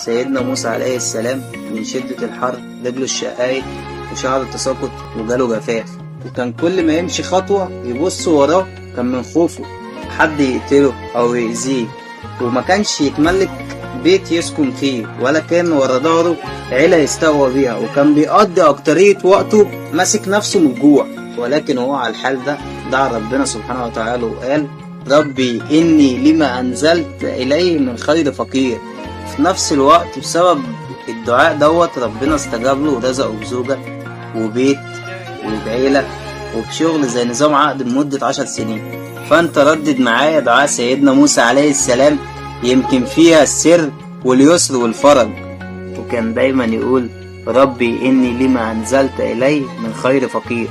سيدنا موسى عليه السلام من شدة الحر رجله الشقاية وشعره تساقط وجاله جفاف، وكان كل ما يمشي خطوة يبص وراه كان من خوفه حد يقتله أو يأذيه، وما كانش يتملك بيت يسكن فيه ولا كان ورا ظهره عيلة يستقوى بيها، وكان بيقضي أكترية وقته ماسك نفسه من الجوع. ولكن هو على الحال ده دعا ربنا سبحانه وتعالى وقال: ربي إني لما أنزلت إليه من خير فقير. في نفس الوقت بسبب الدعاء دوت ربنا استجاب له ورزقه بزوجة وبيت وبعيلة وبشغل زي نظام عقد لمدة 10 سنين. فانت ردد معايا دعاء سيدنا موسى عليه السلام، يمكن فيها السر واليسر والفرج. وكان دايما يقول: ربي إني لما أنزلت إليه من خير فقير.